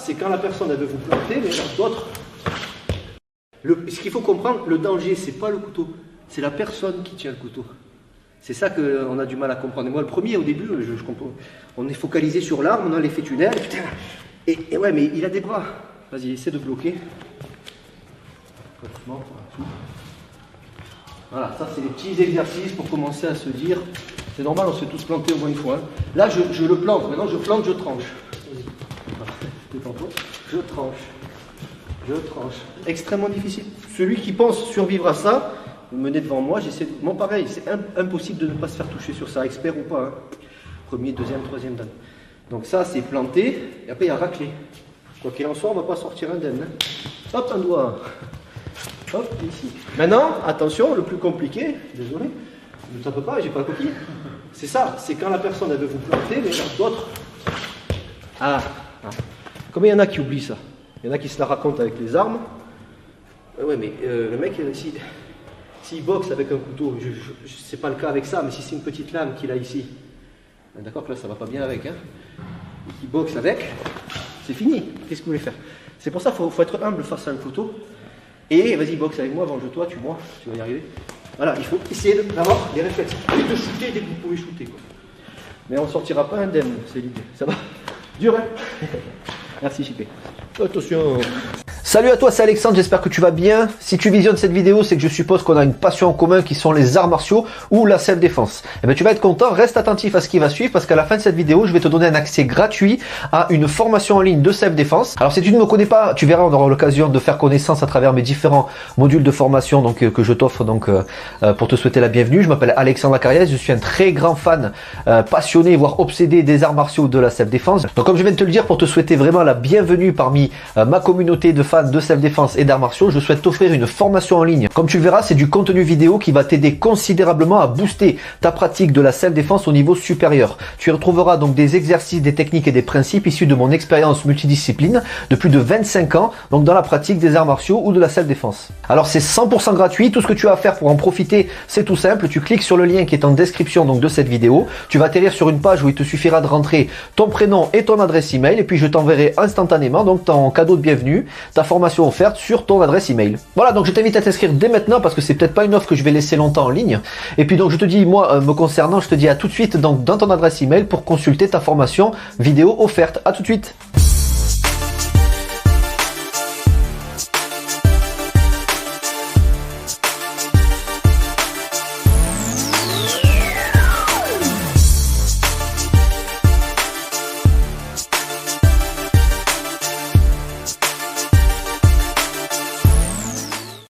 c'est quand la personne elle veut vous planter, mais d'autres. Ce qu'il faut comprendre, le danger, c'est pas le couteau, c'est la personne qui tient le couteau. C'est ça qu'on a du mal à comprendre. Et moi, le premier, au début, je comprends. On est focalisé sur l'arme, on a l'effet tunnel. Et ouais, mais il a des bras. Vas-y, essaie de bloquer. Voilà, ça, c'est des petits exercices pour commencer à se dire. C'est normal, on se fait tous planter au moins une fois. Hein. Là, je le plante. Maintenant, je plante, je tranche. Voilà. Je tranche. Je tranche. Extrêmement difficile. Celui qui pense survivre à ça, vous menez devant moi, j'essaie de... Bon, pareil, c'est impossible de ne pas se faire toucher sur ça, expert ou pas. Hein. Premier, deuxième, troisième dan. Donc ça, c'est planté, et après, il y a raclé. Quoi qu'il en soit, on ne va pas sortir indemne. Hein. Hop, un doigt. Hop, ici. Maintenant, attention, le plus compliqué, désolé, ne tape pas, j'ai pas la coquille. C'est ça, c'est quand la personne, elle veut vous planter, mais d'autres... Ah. Combien il y en a qui oublient ça? Il y en a qui se la racontent avec les armes. Ouais, mais le mec, s'il boxe avec un couteau, c'est pas le cas avec ça, mais si c'est une petite lame qu'il a ici, d'accord que là ça va pas bien avec, hein, et qu'il boxe avec, c'est fini. Qu'est-ce que vous voulez faire? C'est pour ça qu'il faut être humble face à un couteau. Et vas-y, boxe avec moi, venge-toi, tue-moi, tu vas y arriver. Voilà, il faut essayer d'avoir des réflexes et de shooter dès que vous pouvez shooter, quoi. Mais on ne sortira pas indemne, c'est l'idée. Ça va? Dur, hein? Merci, JP. Attention. Salut à toi, c'est Alexandre, j'espère que tu vas bien. Si tu visionnes cette vidéo, c'est que je suppose qu'on a une passion en commun qui sont les arts martiaux ou la self-défense. Eh bien, tu vas être content, reste attentif à ce qui va suivre parce qu'à la fin de cette vidéo, je vais te donner un accès gratuit à une formation en ligne de self-défense. Alors, si tu ne me connais pas, tu verras, on aura l'occasion de faire connaissance à travers mes différents modules de formation que je t'offre pour te souhaiter la bienvenue. Je m'appelle Alexandre Lacariès, je suis un très grand fan, passionné, voire obsédé des arts martiaux de la self-défense. Donc, comme je viens de te le dire, pour te souhaiter vraiment la bienvenue parmi ma communauté de fans de self-défense et d'arts martiaux, je souhaite t'offrir une formation en ligne. Comme tu le verras, c'est du contenu vidéo qui va t'aider considérablement à booster ta pratique de la self-défense au niveau supérieur. Tu y retrouveras donc des exercices, des techniques et des principes issus de mon expérience multidiscipline de plus de 25 ans, donc dans la pratique des arts martiaux ou de la self-défense. Alors c'est 100% gratuit, tout ce que tu as à faire pour en profiter, c'est tout simple, tu cliques sur le lien qui est en description donc de cette vidéo, tu vas atterrir sur une page où il te suffira de rentrer ton prénom et ton adresse email et puis je t'enverrai instantanément donc ton cadeau de bienvenue, ta formation offerte sur ton adresse email. Voilà, donc je t'invite à t'inscrire dès maintenant parce que c'est peut-être pas une offre que je vais laisser longtemps en ligne. Et puis donc je te dis, moi me concernant, je te dis à tout de suite donc dans ton adresse email pour consulter ta formation vidéo offerte. À tout de suite.